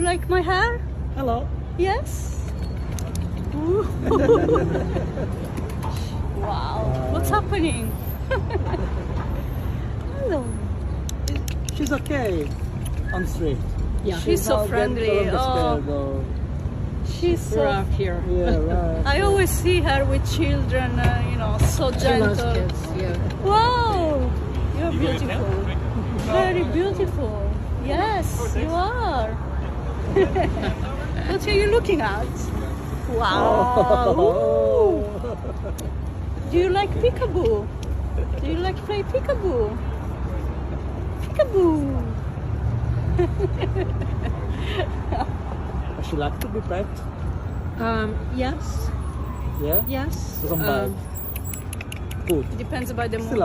like my hair? Hello. Yes? Ooh. Wow. What's happening? Hello. She's okay on the street. Yeah. She's so Now friendly. get Oh, scared, though. she's so... Rough here. Yeah, right. I always see her with children, so She gentle. loves kids, yeah. Wow, you're beautiful. Very beautiful. Yes, you are. What are you looking at? Wow. Ooh. Do you like peekaboo? Do you like play peekaboo? Peekaboo. She like to be pet. Yes. Yeah. Yes. Doesn't bite. Good. Depends by the Still mood.